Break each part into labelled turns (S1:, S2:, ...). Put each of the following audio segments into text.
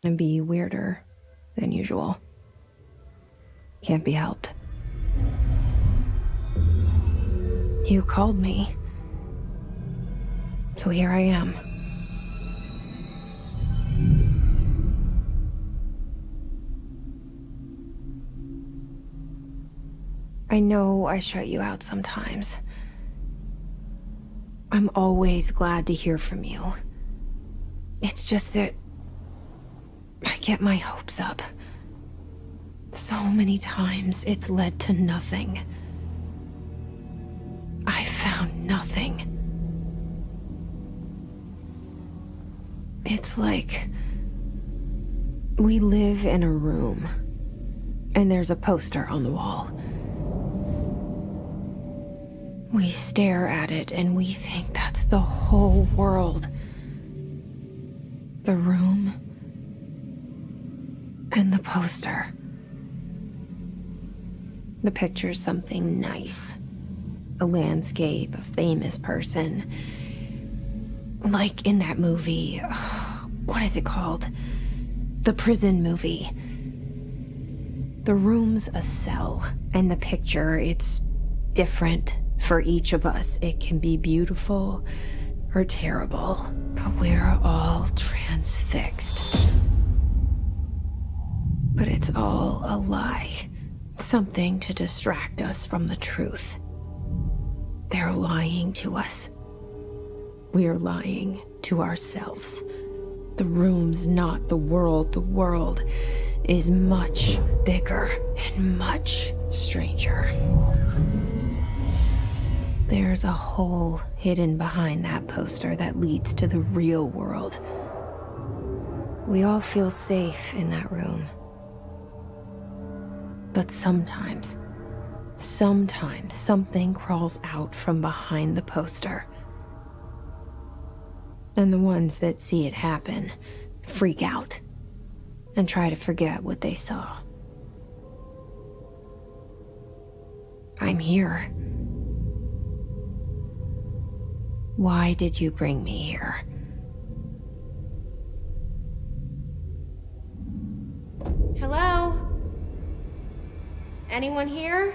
S1: and be weirder than usual. Can't be helped. You called me. So here I am. I know I shut you out sometimes. I'm always glad to hear from you. It's just that I get my hopes up. So many times it's led to nothing. I found nothing. It's like we live in a room, and there's a poster on the wall. We stare at it and we think that's the whole world. The room and the poster. The picture's something nice. A landscape, a famous person. Like in that movie, what is it called? The prison movie. The room's a cell, and the picture, it's different for each of us. It can be beautiful or terrible, but we're all transfixed. But it's all a lie. Something to distract us from the truth. They're lying to us. We're lying to ourselves. The room's not the world. The world is much bigger and much stranger. There's a hole hidden behind that poster that leads to the real world. We all feel safe in that room. But sometimes something crawls out from behind the poster. And the ones that see it happen freak out and try to forget what they saw. I'm here. Why did you bring me here? Hello? Anyone here?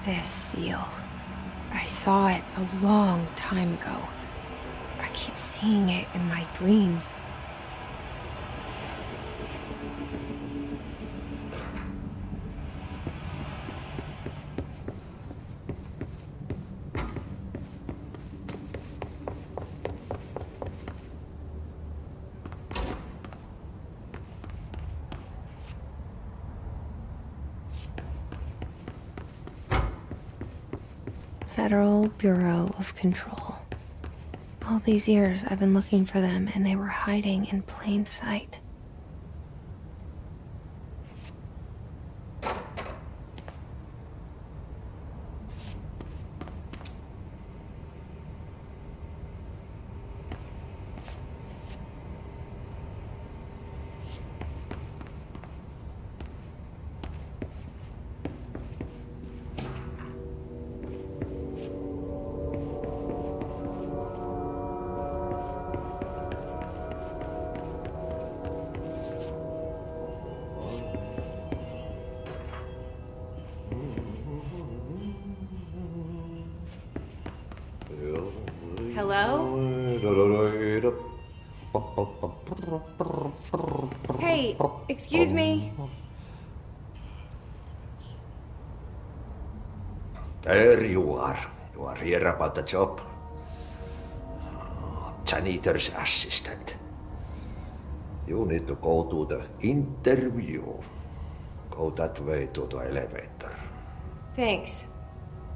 S1: This seal. I saw it a long time ago. I keep seeing it in my dreams. Federal Bureau of Control. All these years I've been looking for them, and they were hiding in plain sight. Hey, excuse me.
S2: There you are. You are here about the job. Janitor's assistant. You need to go to the interview. Go that way to the elevator.
S1: Thanks.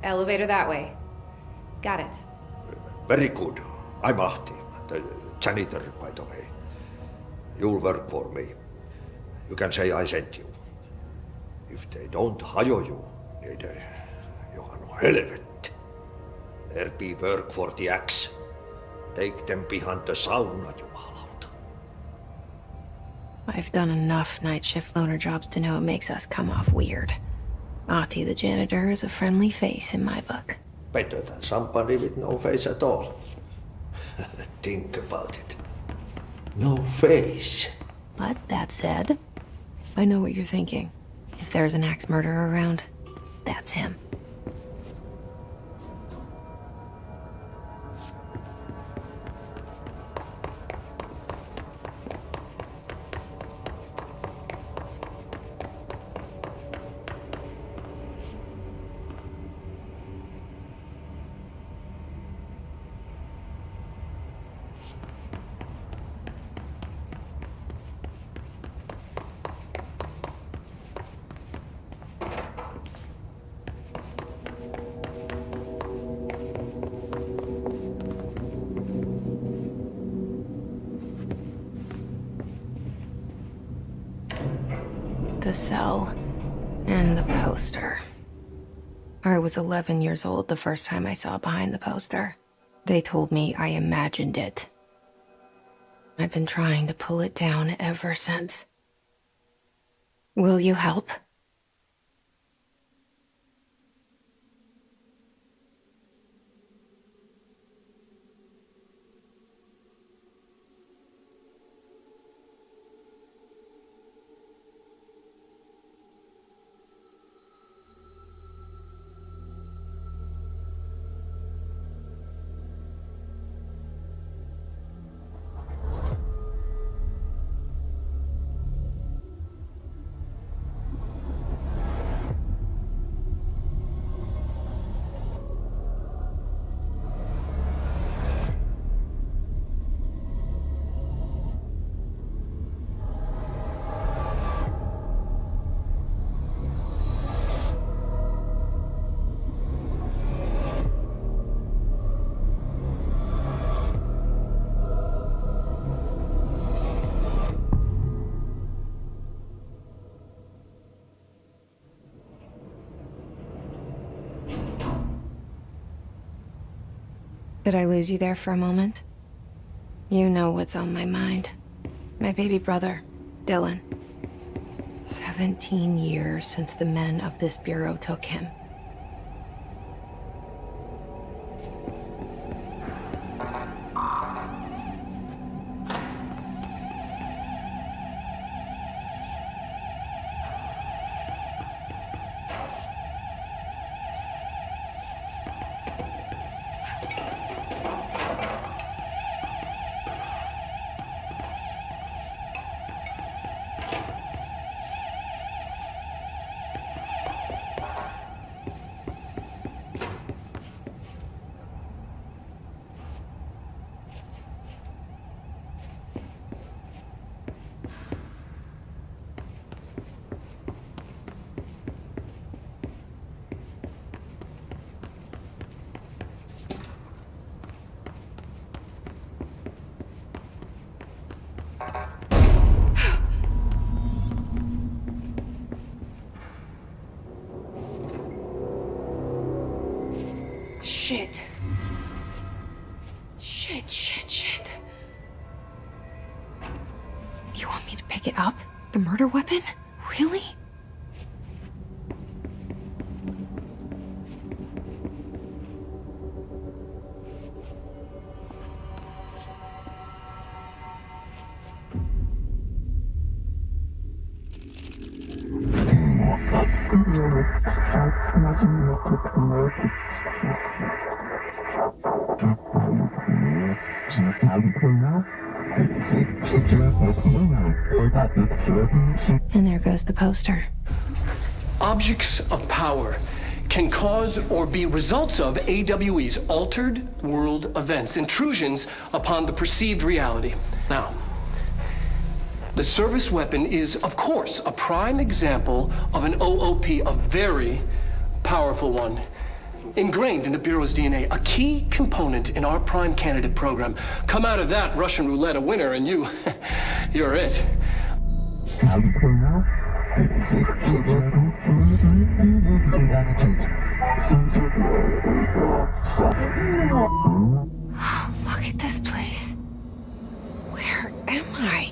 S1: Elevator that way. Got it.
S2: Very good. I'm Ahti, the janitor, by the way. You'll work for me. You can say I sent you. If they don't hire you, niin johan on helvet. There be work for the axe. Take them behind the sauna, jumalauta.
S1: I've done enough night shift loner jobs to know it makes us come off weird. Ahti the janitor is a friendly face in my book.
S2: Better than somebody with no face at all. Think about it. No face.
S1: But that said, I know what you're thinking. If there's an axe murderer around, that's him. The cell and the poster. I was 11 years old the first time I saw behind the poster. They told me I imagined it. I've been trying to pull it down ever since. Will you help? Did I lose you there for a moment? You know what's on my mind. My baby brother, Dylan. 17 years since the men of this bureau took him. Shit. Shit. You want me to pick it up? The murder weapon? Really? And there goes the poster.
S3: Objects of power can cause or be results of AWE's altered world events, intrusions upon the perceived reality. Now, the service weapon is, of course, a prime example of an OOP, a very powerful one, ingrained in the Bureau's DNA, a key component in our prime candidate program. Come out of that Russian roulette a winner, and you're it.
S1: Look at this place. Where am I?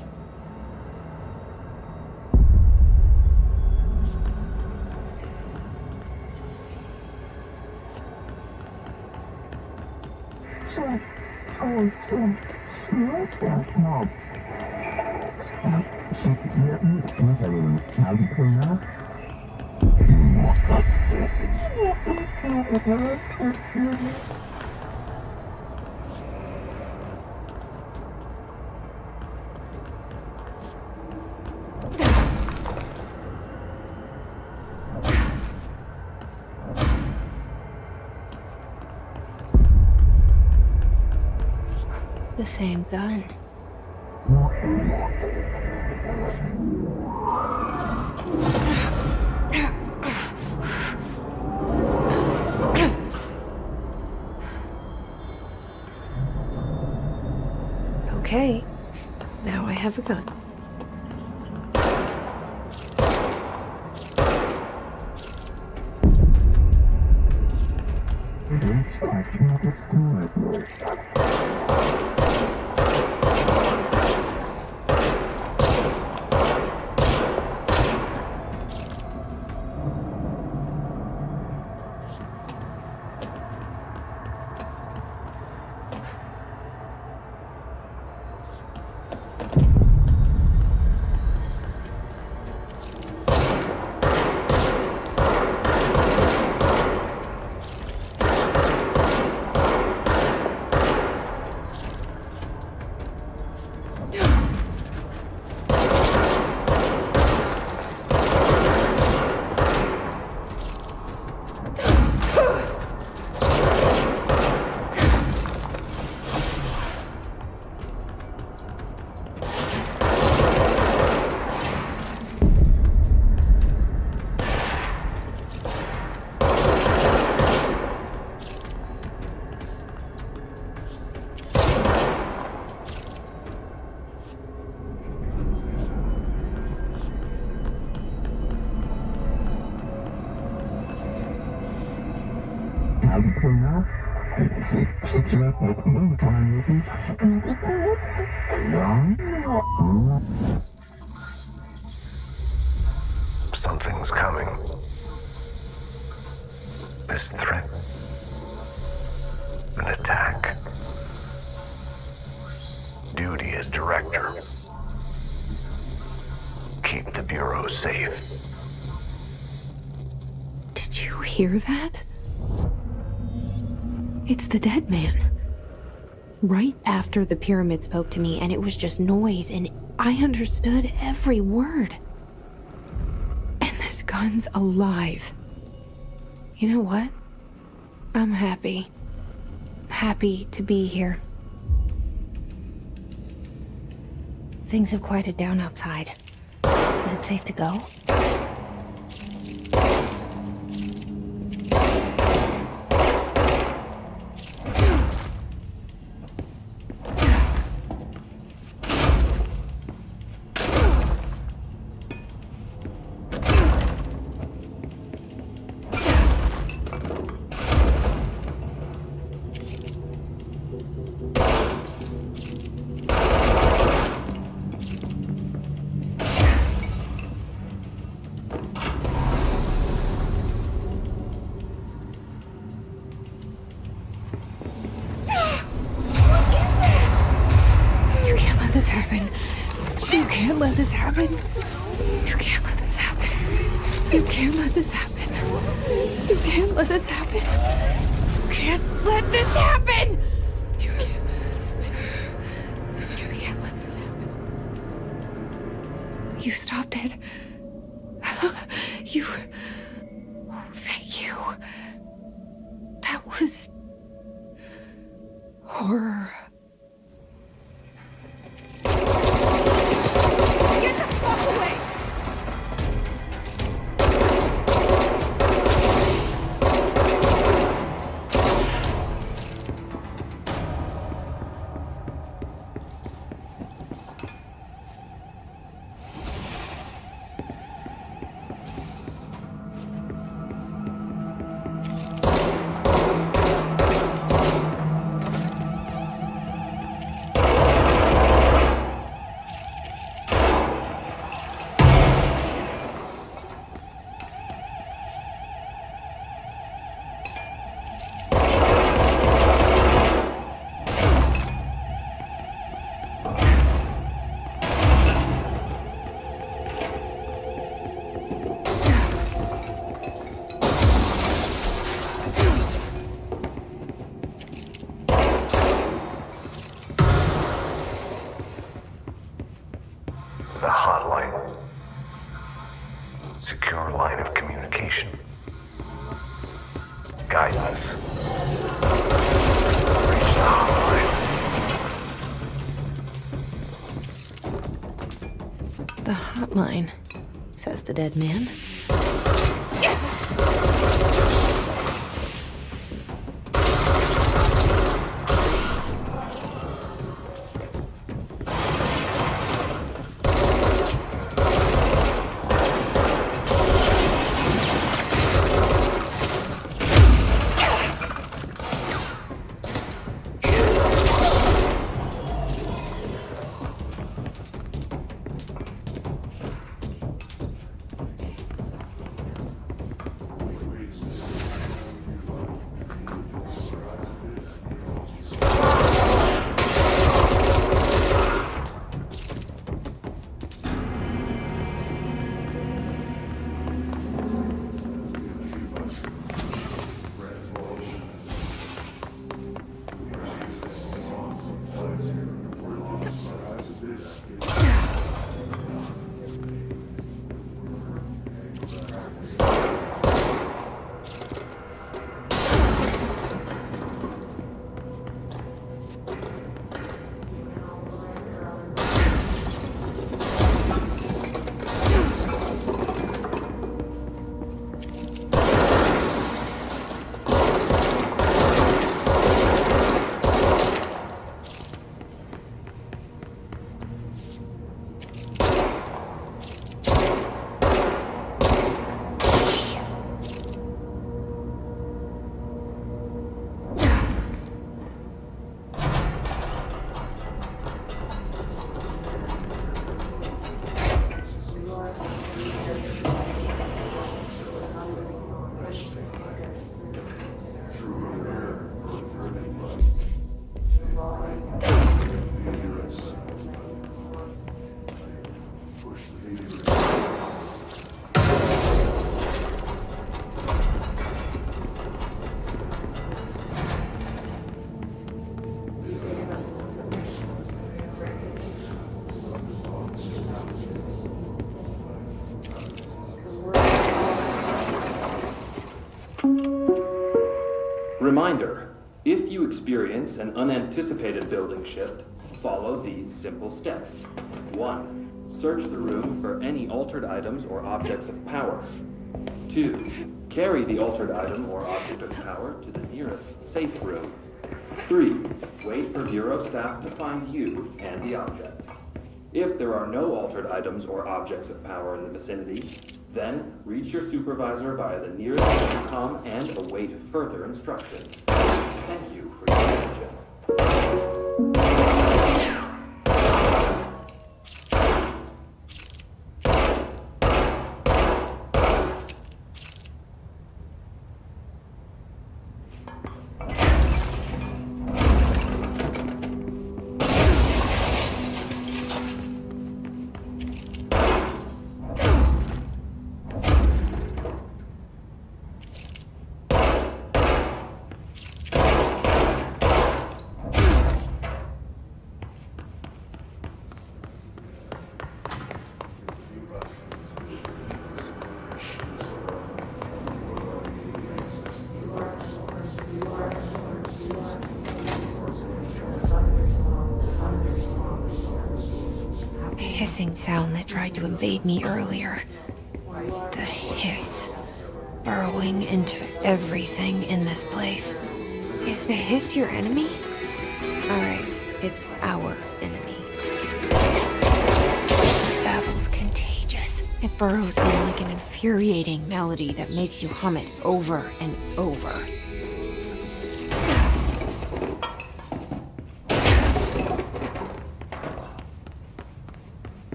S1: The same gun. Okay, now I have a gun.
S4: Something's coming. This threat. An attack. Duty as director. Keep the Bureau safe.
S1: Did you hear that? It's the dead man. Right after the pyramid spoke to me, and it was just noise, and I understood every word. And this gun's alive. You know what? I'm happy. Happy to be here. Things have quieted down outside. Is it safe to go? You can't let this happen. You can't let this happen. You can't let this happen. You can't let this happen. You can't let this happen. You can't let this happen. You can't let this happen. You stopped it. You... Oh, thank you. That was... horror. Get the fuck away!
S4: The hotline. Secure line of communication. Guidance. Reach the hotline.
S1: The hotline, says the dead man.
S5: Reminder, if you experience an unanticipated building shift, follow these simple steps. 1. Search the room for any altered items or objects of power. 2. Carry the altered item or object of power to the nearest safe room. 3. Wait for Bureau staff to find you and the object. If there are no altered items or objects of power in the vicinity, then reach your supervisor via the nearest intercom and await further instructions. Thank you for your attention.
S1: hissing sound that tried to invade me earlier. The hiss. Burrowing into everything in this place. Is the hiss your enemy? Alright, it's our enemy. Babble's contagious. It burrows in like an infuriating melody that makes you hum it over and over.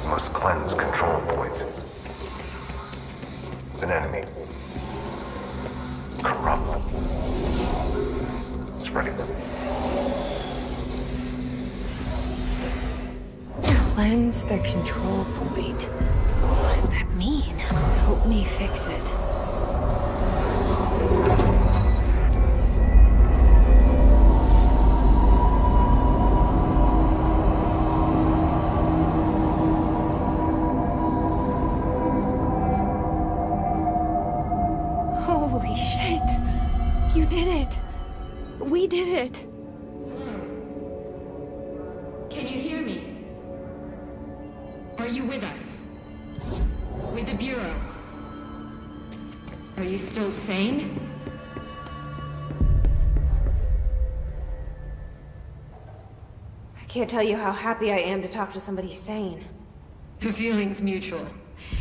S4: Must cleanse control points. An enemy. Corrupt. Spreading.
S1: Cleanse the control point. What does that mean? Help me fix it. Holy shit! You did it! We did it!
S6: Can you hear me? Are you with us? With the Bureau? Are you still sane?
S1: I can't tell you how happy I am to talk to somebody sane.
S6: The feeling's mutual.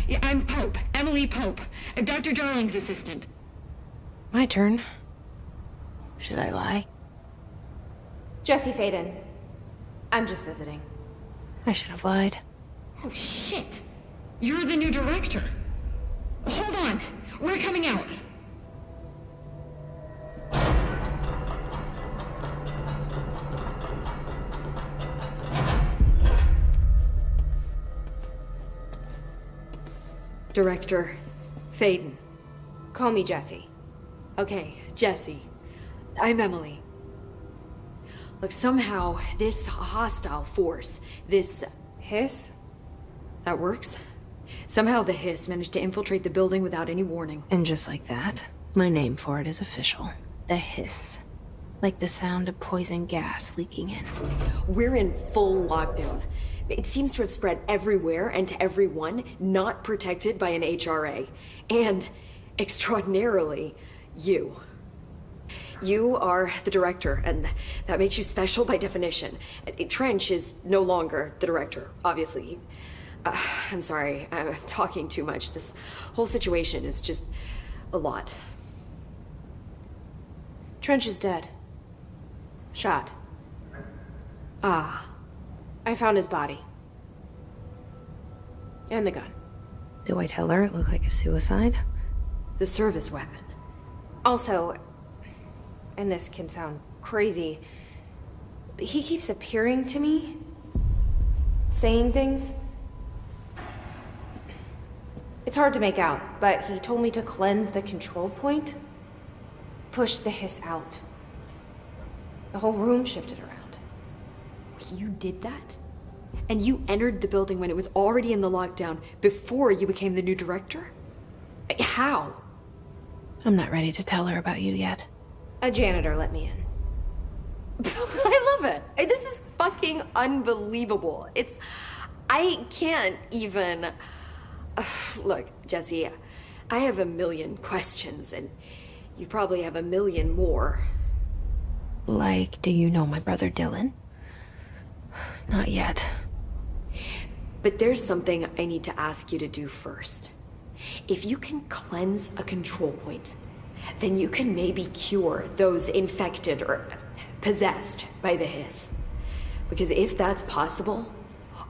S6: Yeah, I'm Pope, Emily Pope, Dr. Darling's assistant.
S1: My turn. Should I lie? Jesse Faden. I'm just visiting. I should have lied.
S6: Oh, shit. You're the new director. Hold on. We're coming out.
S7: Director Faden.
S1: Call me Jesse.
S7: Okay, Jesse. I'm Emily. Look, somehow this hostile force, this...
S1: Hiss?
S7: that works? Somehow the hiss managed to infiltrate the building without any warning.
S1: And just like that, my name for it is official. The hiss. Like the sound of poison gas leaking in.
S7: We're in full lockdown. It seems to have spread everywhere and to everyone, not protected by an HRA. And, extraordinarily, you. You are the director, and that makes you special by definition. Trench is no longer the director, obviously. I'm sorry, I'm talking too much. This whole situation is just a lot.
S1: Trench is dead. Shot.
S7: Ah.
S1: I found his body. And the gun. Do I tell her it looked like a suicide?
S7: The service weapon.
S1: Also, and this can sound crazy, but he keeps appearing to me, saying things. It's hard to make out, but he told me to cleanse the control point, push the hiss out. The whole room shifted around.
S7: You did that? And you entered the building when it was already in the lockdown before you became the new director? How?
S1: I'm not ready to tell her about you yet. A janitor let me in.
S7: I love it. This is fucking unbelievable. I can't even... Look, Jesse, I have a million questions, and you probably have a million more.
S1: Like, do you know my brother Dylan? Not yet.
S7: But there's something I need to ask you to do first. If you can cleanse a control point, then you can maybe cure those infected or possessed by the hiss. Because if that's possible,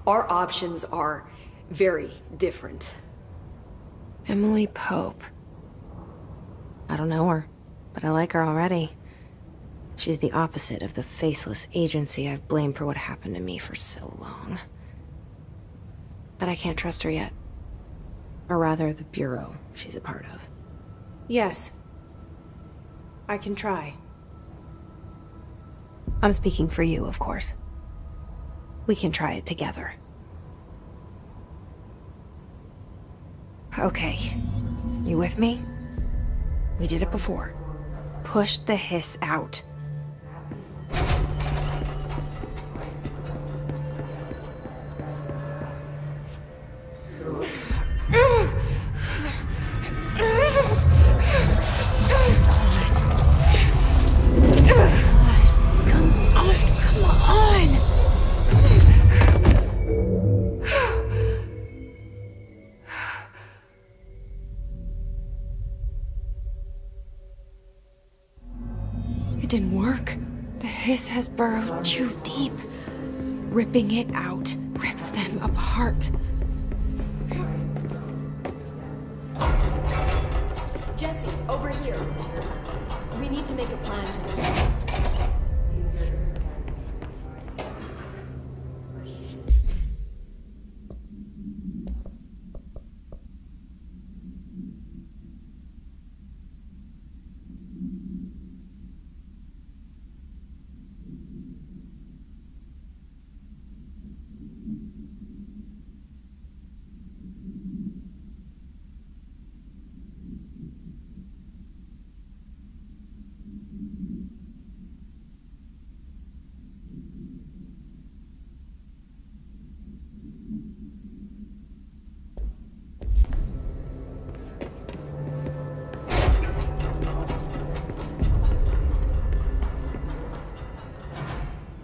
S7: our options are very different.
S1: Emily Pope. I don't know her, but I like her already. She's the opposite of the faceless agency I've blamed for what happened to me for so long. But I can't trust her yet. Or rather, the Bureau she's a part of. Yes. I can try. I'm speaking for you, of course. We can try it together. Okay. You with me? We did it before. Push the hiss out. Come on. It didn't work. The hiss has burrowed too deep. Ripping it out rips them apart.
S7: Jesse, over here. We need to make a plan, Jesse.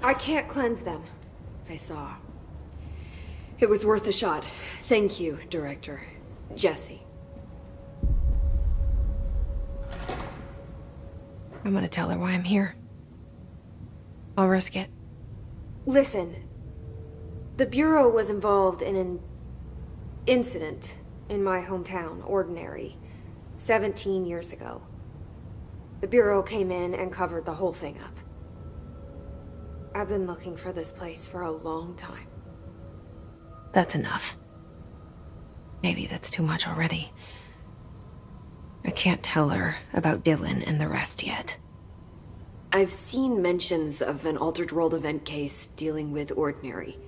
S1: I can't cleanse them.
S7: I saw. It was worth a shot. Thank you, Director. Jesse.
S1: I'm gonna tell her why I'm here. I'll risk it. Listen. The Bureau was involved in an incident in my hometown, Ordinary, 17 years ago. The Bureau came in and covered the whole thing up. I've been looking for this place for a long time. That's enough. Maybe that's too much already. I can't tell her about Dylan and the rest yet.
S7: I've seen mentions of an Altered World event case dealing with Ordinary.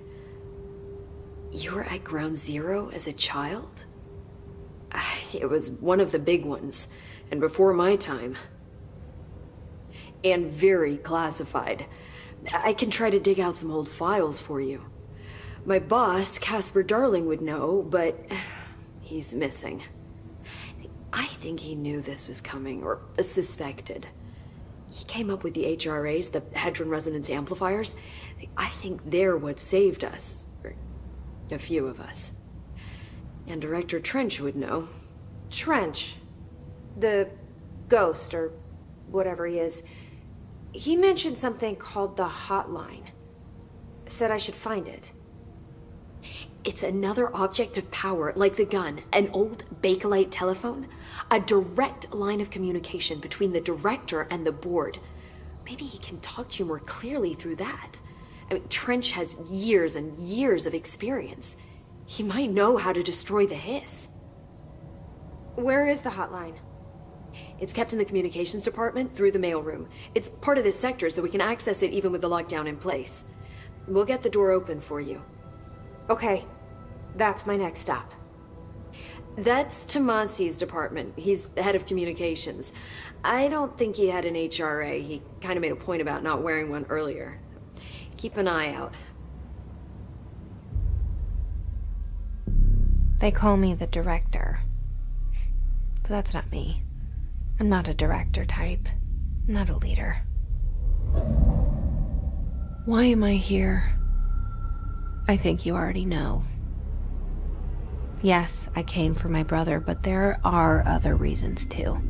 S7: You were at Ground Zero as a child? It was one of the big ones, and before my time. And very classified. I can try to dig out some old files for you. My boss, Casper Darling, would know, but he's missing. I think he knew this was coming, or suspected. He came up with the HRAs, the Hadron Resonance Amplifiers. I think they're what saved us. Or a few of us. And Director Trench would know.
S1: Trench. The ghost, or whatever he is. He mentioned something called the hotline. Said I should find it.
S7: It's another object of power, like the gun, an old Bakelite telephone, a direct line of communication between the director and the board. Maybe he can talk to you more clearly through that. I mean, Trench has years and years of experience. He might know how to destroy the hiss.
S1: Where is the hotline?
S7: It's kept in the communications department through the mailroom. It's part of this sector, so we can access it even with the lockdown in place. We'll get the door open for you.
S1: Okay, that's my next stop.
S7: That's Tomasi's department. He's head of communications. I don't think he had an HRA. He kind of made a point about not wearing one earlier. Keep an eye out.
S1: They call me the director. But that's not me. I'm not a director type. I'm not a leader. Why am I here? I think you already know. Yes, I came for my brother, but there are other reasons too.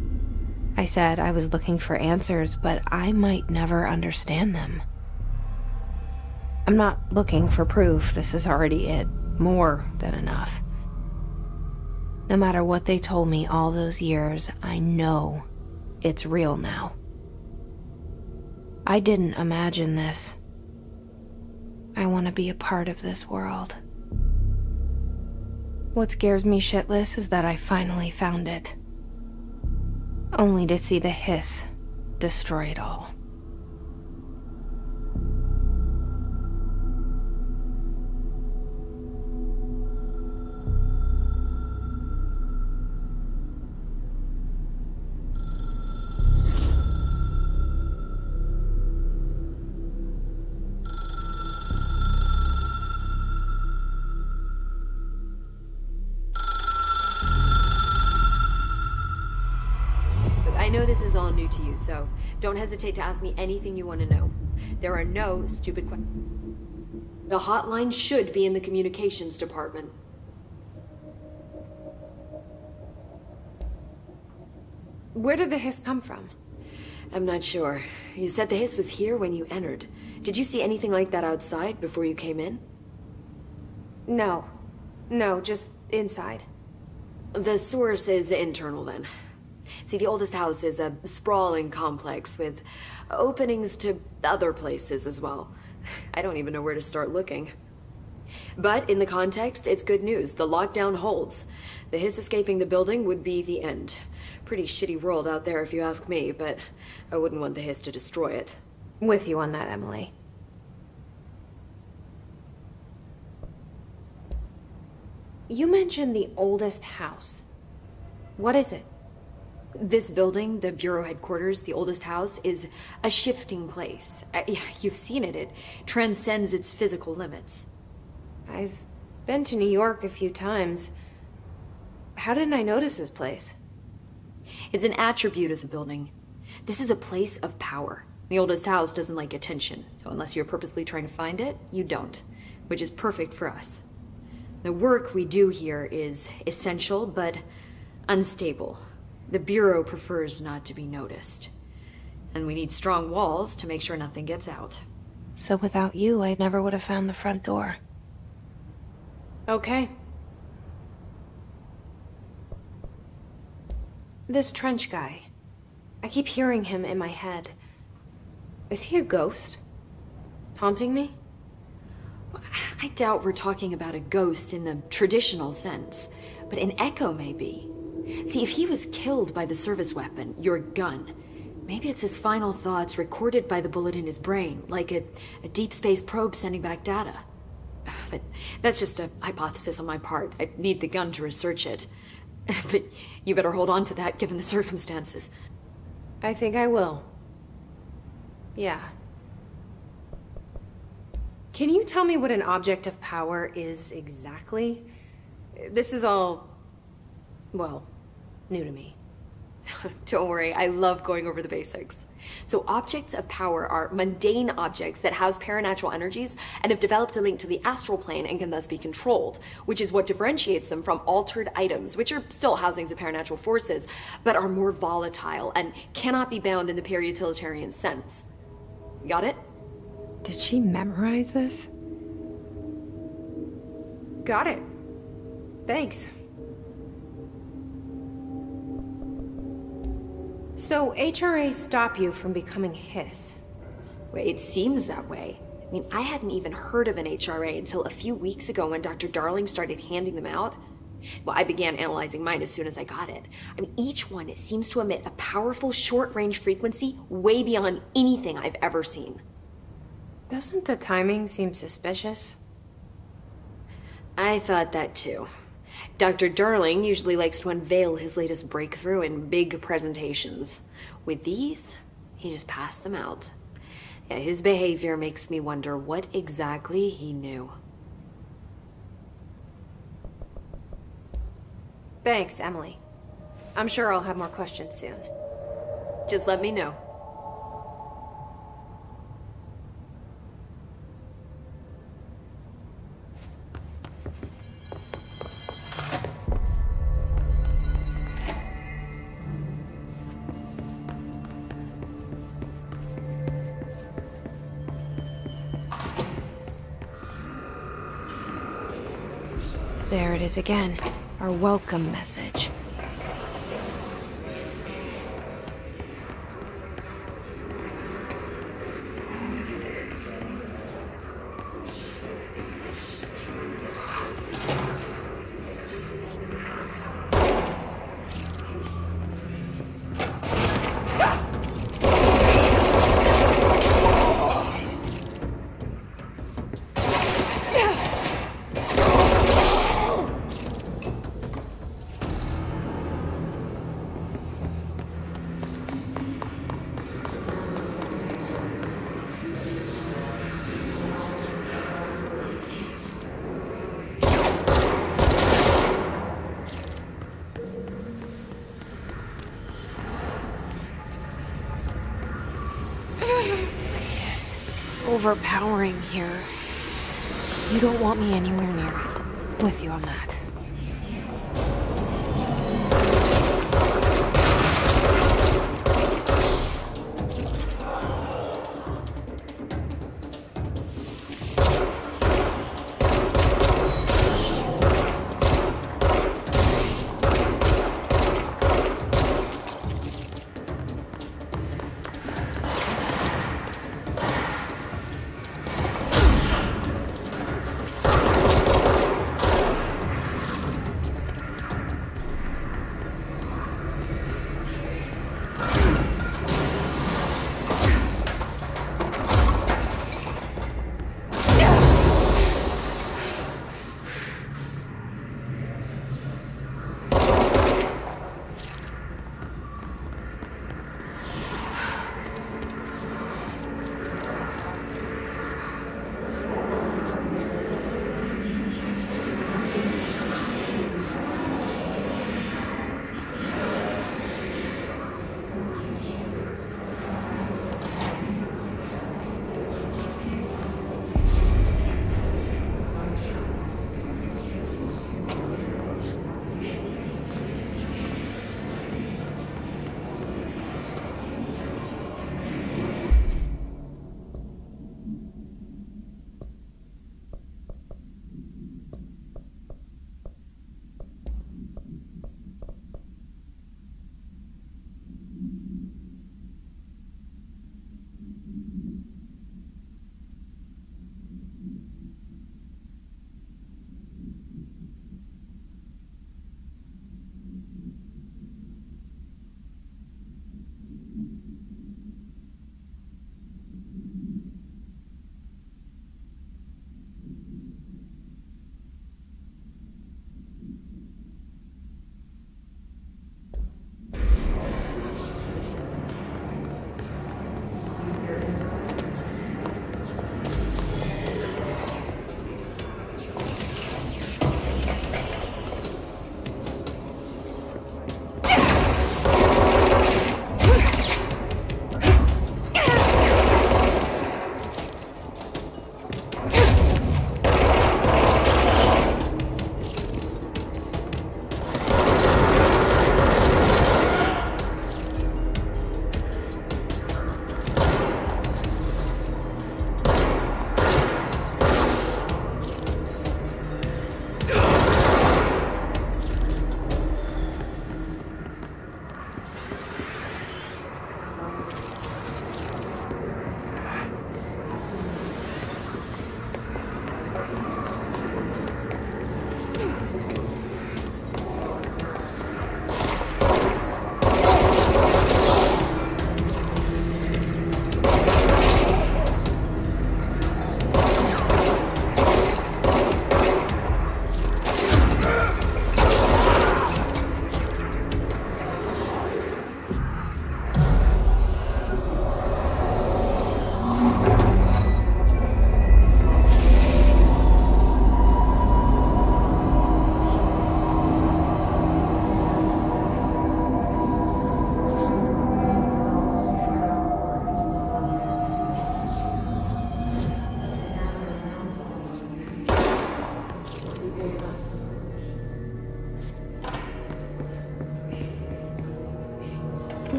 S1: I said I was looking for answers, but I might never understand them. I'm not looking for proof. This is already it. More than enough. No matter what they told me all those years, I know it's real now. I didn't imagine this. I want to be a part of this world. What scares me shitless is that I finally found it. Only to see the hiss destroy it all.
S7: I know this is all new to you, so don't hesitate to ask me anything you want to know. There are no stupid questions. The hotline should be in the communications department.
S1: Where did the hiss come from?
S7: I'm not sure. You said the hiss was here when you entered. Did you see anything like that outside before you came in?
S1: No. No, just inside.
S7: The source is internal then. See, the oldest house is a sprawling complex with openings to other places as well. I don't even know where to start looking. But in the context, it's good news. The lockdown holds. The hiss escaping the building would be the end. Pretty shitty world out there if you ask me, but I wouldn't want the hiss to destroy it.
S1: With you on that, Emily. You mentioned the oldest house. What is it?
S7: This building, the Bureau headquarters, the oldest house, is a shifting place. You've seen it. It transcends its physical limits.
S1: I've been to New York a few times. How didn't I notice this place?
S7: It's an attribute of the building. This is a place of power. The oldest house doesn't like attention, so unless you're purposely trying to find it, you don't, which is perfect for us. The work we do here is essential, but unstable. The Bureau prefers not to be noticed. And we need strong walls to make sure nothing gets out.
S1: So without you, I never would have found the front door. Okay. This Trench guy. I keep hearing him in my head. Is he a ghost? Haunting me?
S7: I doubt we're talking about a ghost in the traditional sense, but an echo maybe. See, if he was killed by the service weapon, your gun, maybe it's his final thoughts recorded by the bullet in his brain, like a deep space probe sending back data. But that's just a hypothesis on my part. I'd need the gun to research it. But you better hold on to that given the circumstances.
S1: I think I will. Yeah. Can you tell me what an object of power is exactly? This is all, well, new to me.
S7: Don't worry, I love going over the basics. So objects of power are mundane objects that house paranatural energies and have developed a link to the astral plane and can thus be controlled, which is what differentiates them from altered items, which are still housings of paranatural forces, but are more volatile and cannot be bound in the peri-utilitarian sense. Got it?
S1: Did she memorize this? Got it. Thanks. So HRAs stop you from becoming Hiss?
S7: Well, it seems that way. I mean, I hadn't even heard of an HRA until a few weeks ago when Dr. Darling started handing them out. Well, I began analyzing mine as soon as I got it. I mean, each one, it seems to emit a powerful short-range frequency way beyond anything I've ever seen.
S1: Doesn't the timing seem suspicious?
S7: I thought that too. Dr. Darling usually likes to unveil his latest breakthrough in big presentations. With these, he just passed them out. Yeah, his behavior makes me wonder what exactly he knew.
S1: Thanks, Emily. I'm sure I'll have more questions soon.
S7: Just let me know.
S1: There it is again. Our welcome message. Overpowering here. You don't want me anywhere near it. With you on that.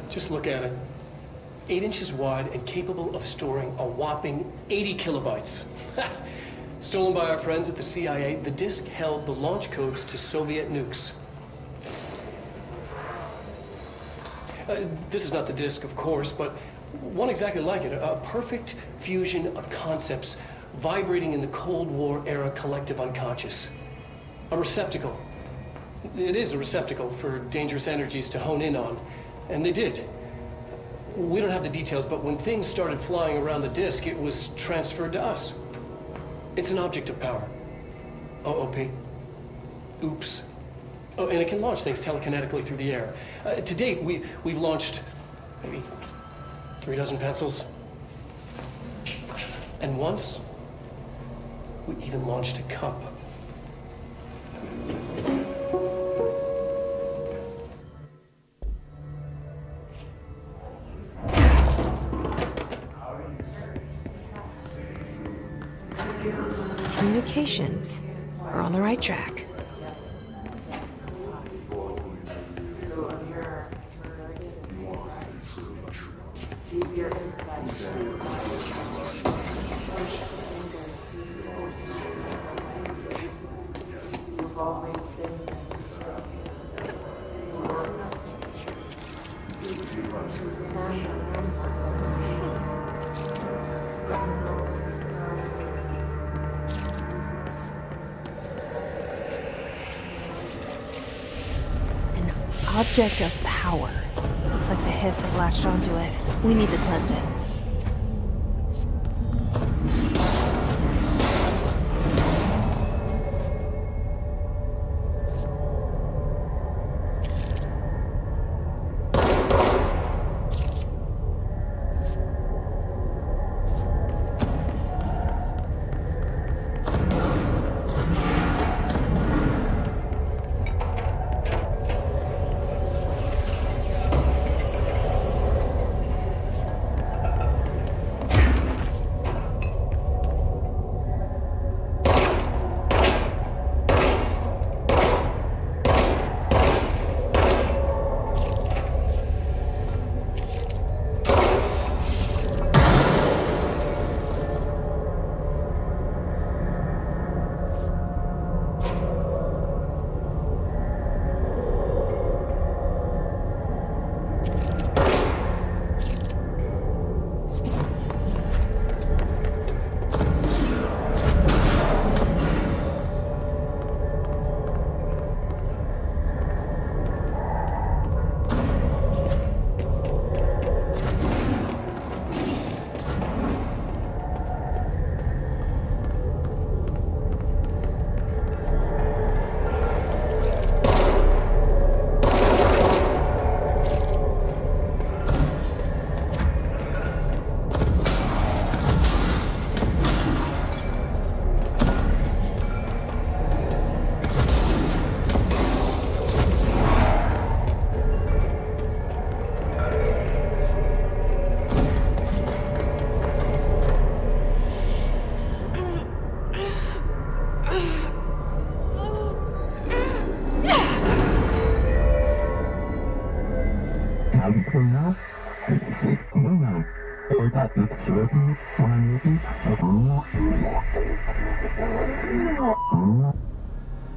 S3: Just look at it. 8 inches wide and capable of storing a whopping 80 kilobytes. Stolen by our friends at the CIA, the disk held the launch codes to Soviet nukes. This is not the disk, of course, but one exactly like it. A perfect fusion of concepts vibrating in the Cold War era collective unconscious. A receptacle. It is a receptacle for dangerous energies to hone in on, and they did. We don't have the details, but when things started flying around the disk, it was transferred to us. It's an object of power. OOP. Oops. Oh, and it can launch things telekinetically through the air. To date, we've launched maybe 3 dozen pencils. And once, we even launched a cup.
S1: Communications. We're on the right track. Object of power. Looks like the hiss have latched onto it. We need to cleanse it.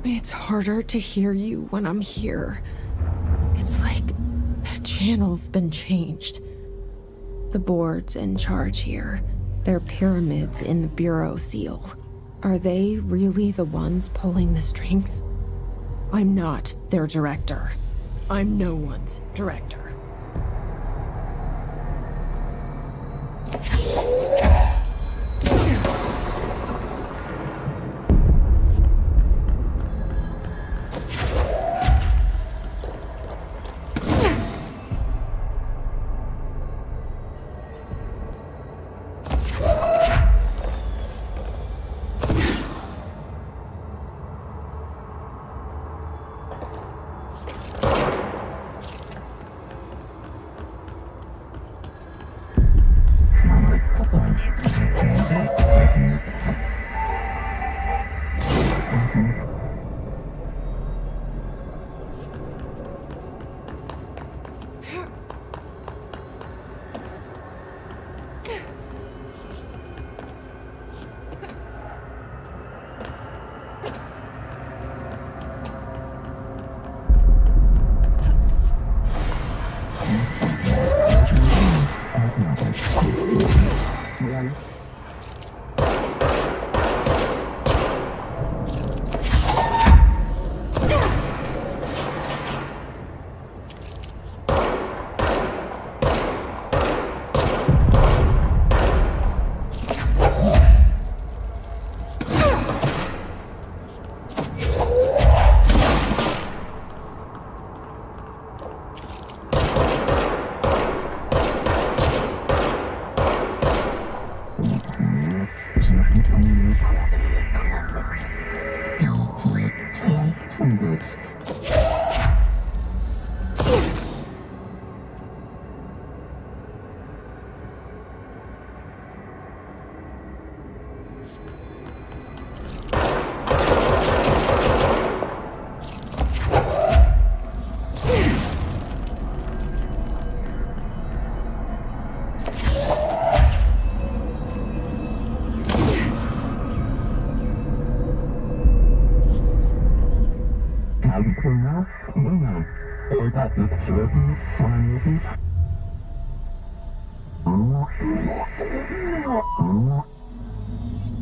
S1: It's harder to hear you when I'm here. It's like the channel's been changed. The board's in charge here. They're pyramids in the Bureau seal. Are they really the ones pulling the strings? I'm not their director. I'm no one's director.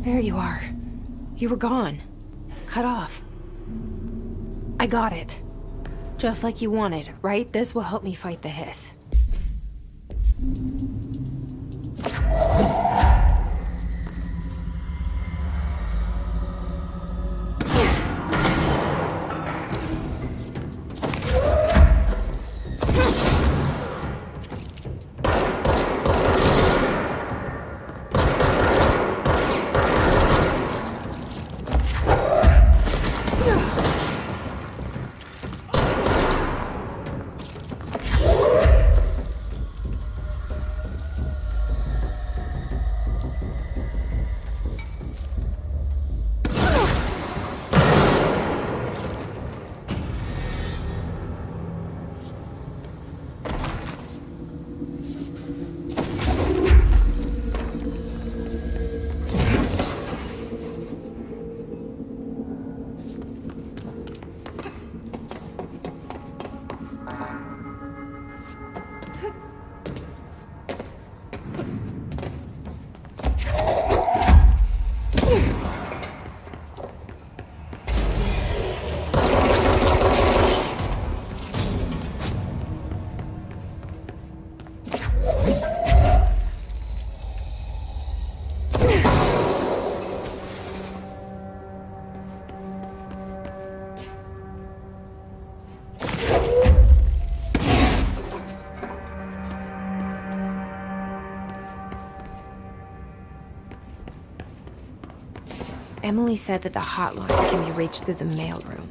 S1: There you are. You were gone. Cut off. I got it. Just like you wanted, right? This will help me fight the hiss. Emily said that the hotline can be reached through the mailroom.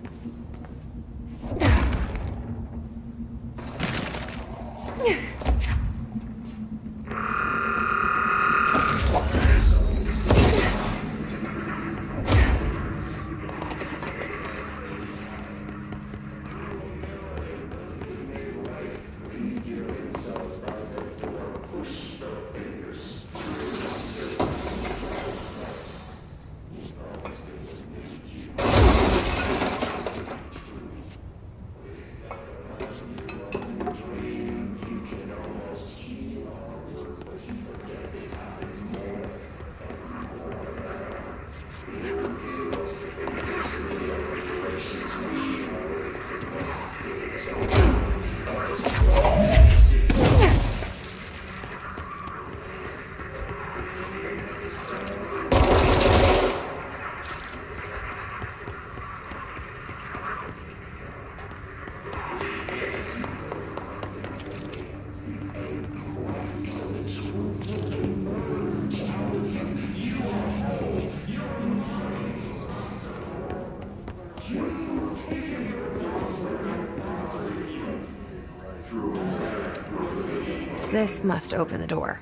S1: This must open the door.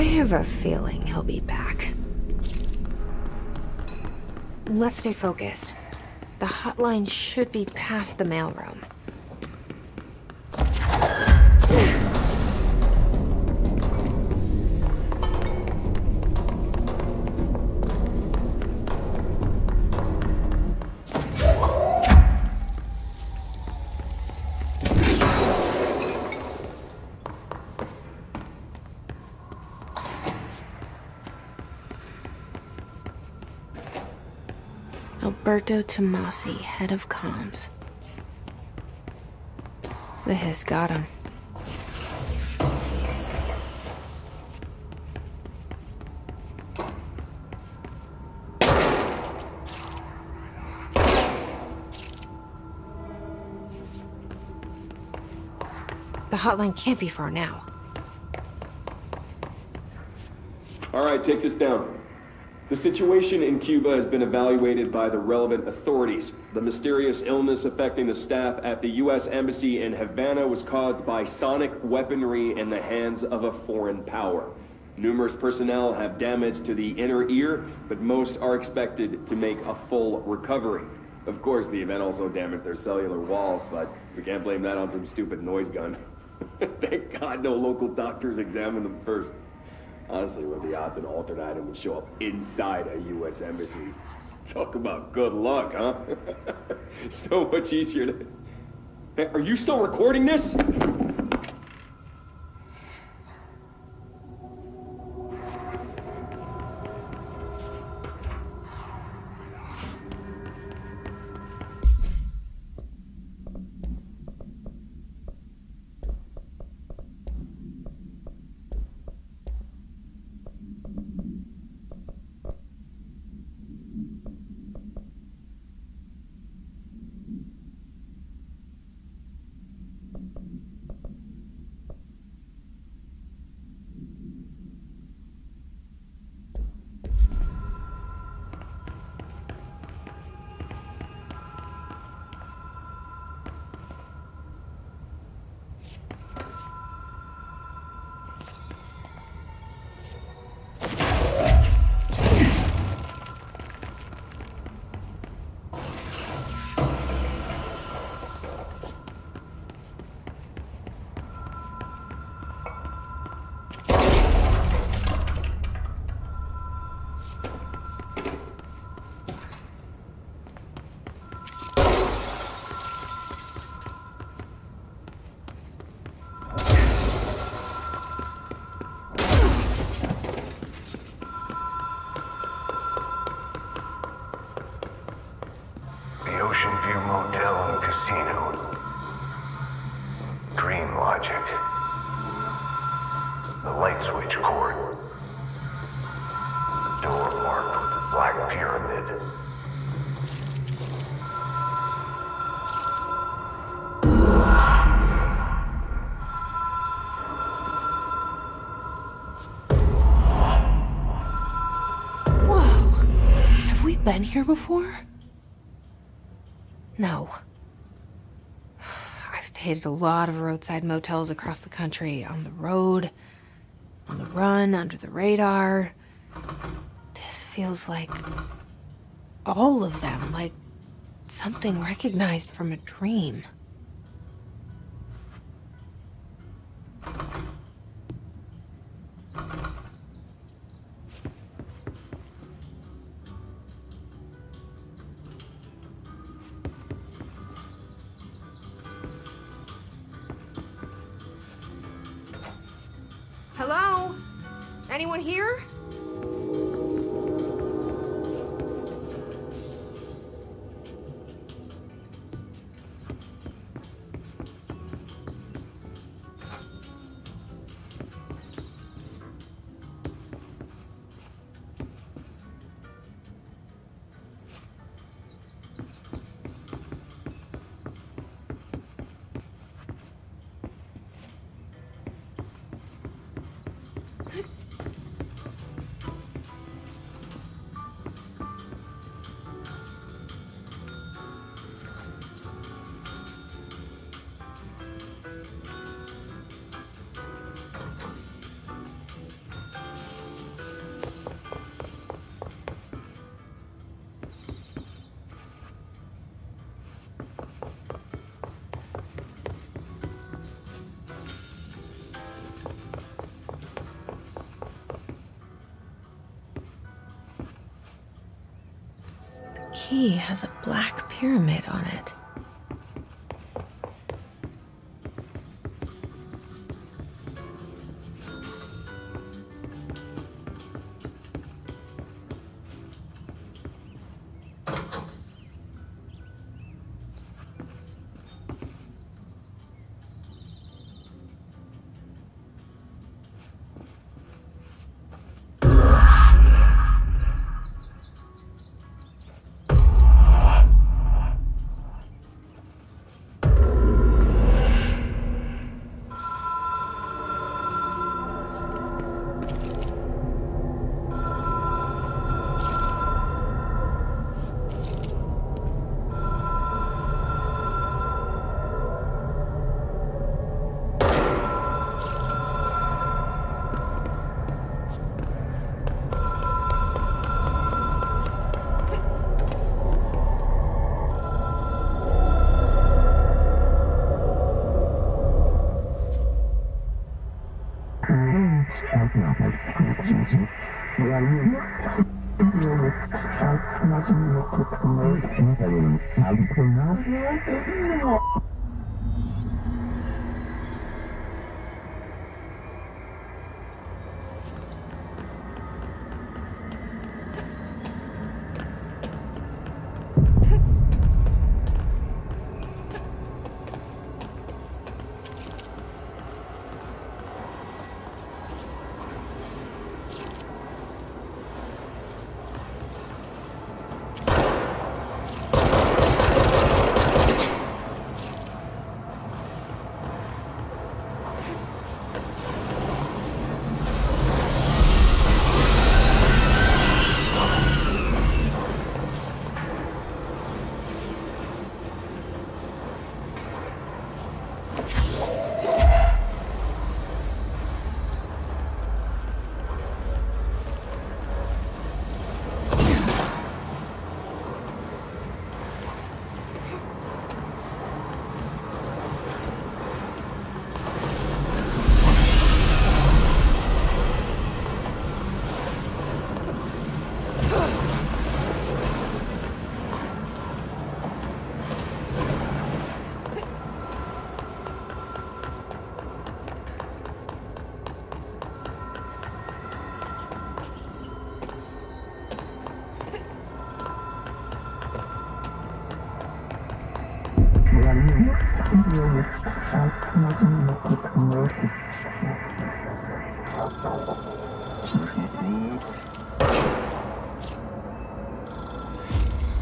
S1: have a feeling he'll be back. Let's stay focused. The hotline should be past the mailroom. Alberto Tomasi, head of comms. The hiss got him. The hotline can't be far now.
S5: All right, take this down. The situation in Cuba has been evaluated by the relevant authorities. The mysterious illness affecting the staff at the U.S. Embassy in Havana was caused by sonic weaponry in the hands of a foreign power. Numerous personnel have damage to the inner ear, but most are expected to make a full recovery. Of course, the event also damaged their cellular walls, but we can't blame that on some stupid noise gun. Thank God no local doctors examined them first. Honestly, what are the odds an altered item would show up inside a U.S. embassy? Talk about good luck, huh? So much easier to... Hey, are you still recording this?
S4: Ocean View Motel and Casino. Dream logic. The light switch cord. The door marked with the black pyramid.
S1: Whoa! Have we been here before? No. I've stayed at a lot of roadside motels across the country, on the road, on the run, under the radar. This feels like all of them, like something recognized from a dream. Hello? Anyone here? key has a black pyramid on it.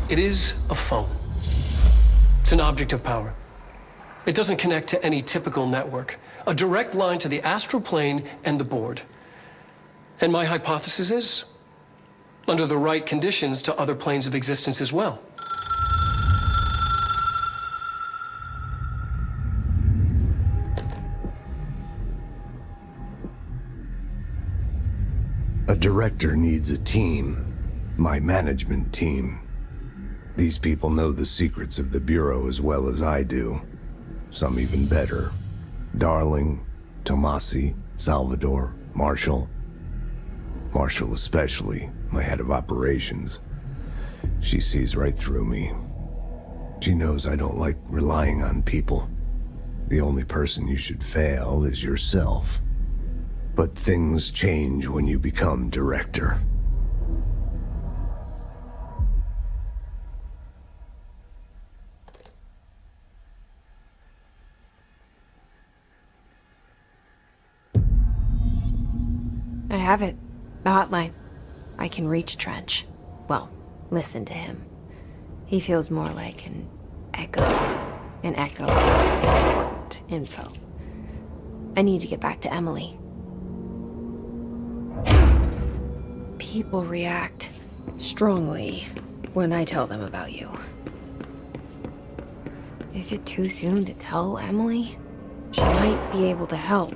S3: It is a phone. It's an object of power. It doesn't connect to any typical network. A direct line to the astral plane and the board. And my hypothesis is, under the right conditions, to other planes of existence as well.
S8: A director needs a team. My management team. These people know the secrets of the Bureau as well as I do. Some even better. Darling, Tomasi, Salvador, Marshall. Marshall especially, my head of operations. She sees right through me. She knows I don't like relying on people. The only person you should fail is yourself. But things change when you become director.
S1: I have it. The hotline. I can reach Trench. Well, listen to him. He feels more like an echo. An echo of important info. I need to get back to Emily. People react strongly when I tell them about you. Is it too soon to tell Emily? She might be able to help.